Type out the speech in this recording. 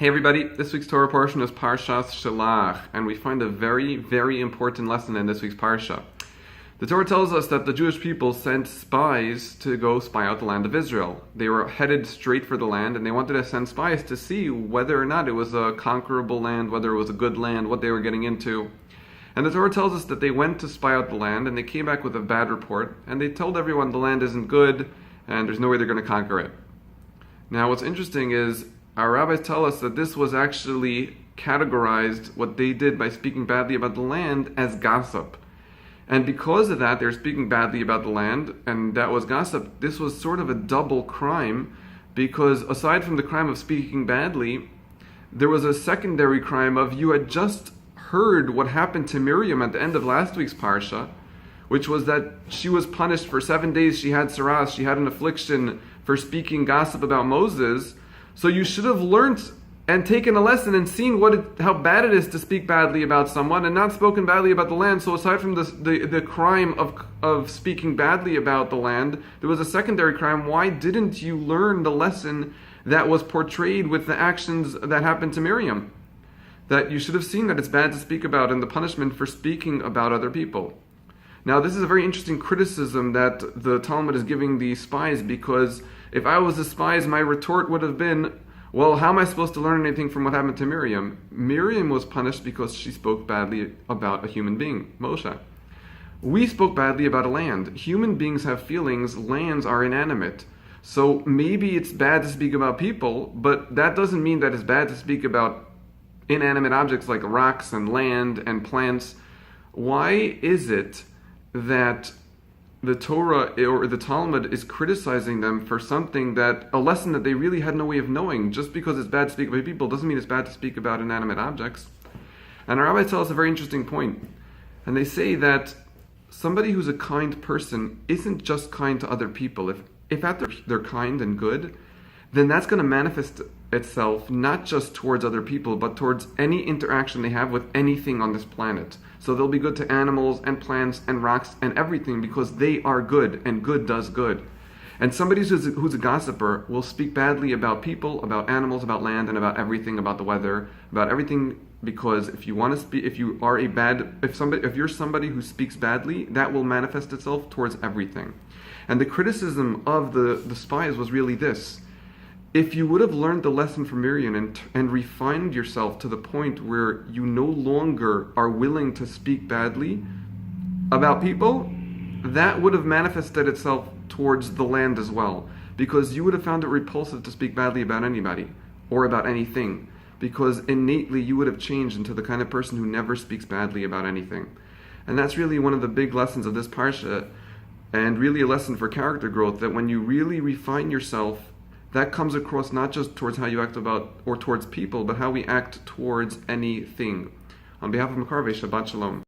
Hey everybody, this week's Torah portion is Parsha Shelach, and we find a very, very important lesson in this week's Parsha. The Torah tells us that the Jewish people sent spies to go spy out the land of Israel. They were headed straight for the land, and they wanted to send spies to see whether or not it was a conquerable land, whether it was a good land, what they were getting into. And the Torah tells us that they went to spy out the land, and they came back with a bad report, and they told everyone the land isn't good, and there's no way they're going to conquer it. Now what's interesting is, our rabbis tell us that this was actually categorized, what they did by speaking badly about the land, as gossip. And because of that, they're speaking badly about the land, and that was gossip. This was sort of a double crime, because aside from the crime of speaking badly, there was a secondary crime of you had just heard what happened to Miriam at the end of last week's Parsha, which was that she was punished for 7 days. She had saras, she had an affliction for speaking gossip about Moses. So you should have learned and taken a lesson and seen how bad it is to speak badly about someone and not spoken badly about the land. So aside from the crime of speaking badly about the land, there was a secondary crime. Why didn't you learn the lesson that was portrayed with the actions that happened to Miriam? That you should have seen that it's bad to speak about and the punishment for speaking about other people. Now this is a very interesting criticism that the Talmud is giving the spies, because if I was the spies, my retort would have been, well, how am I supposed to learn anything from what happened to Miriam? Miriam was punished because she spoke badly about a human being, Moshe. We spoke badly about a land. Human beings have feelings, lands are inanimate. So maybe it's bad to speak about people, but that doesn't mean that it's bad to speak about inanimate objects like rocks and land and plants. Why is it that the Torah or the Talmud is criticizing them for a lesson that they really had no way of knowing? Just because it's bad to speak about people doesn't mean it's bad to speak about inanimate objects. And our rabbis tell us a very interesting point. And they say that somebody who's a kind person isn't just kind to other people. If they're kind and good, then that's going to manifest itself not just towards other people, but towards any interaction they have with anything on this planet. So they'll be good to animals and plants and rocks and everything because they are good, and good does good. And somebody who's a gossiper will speak badly about people, about animals, about land, and about everything, about the weather, about everything, because if you're somebody who speaks badly, that will manifest itself towards everything. And the criticism of the spies was really this: if you would have learned the lesson from Miriam and refined yourself to the point where you no longer are willing to speak badly about people, that would have manifested itself towards the land as well. Because you would have found it repulsive to speak badly about anybody or about anything. Because innately you would have changed into the kind of person who never speaks badly about anything. And that's really one of the big lessons of this Parsha, and really a lesson for character growth, that when you really refine yourself, that comes across not just towards how you act about or towards people, but how we act towards anything. On behalf of Makarve, Shabbat Shalom.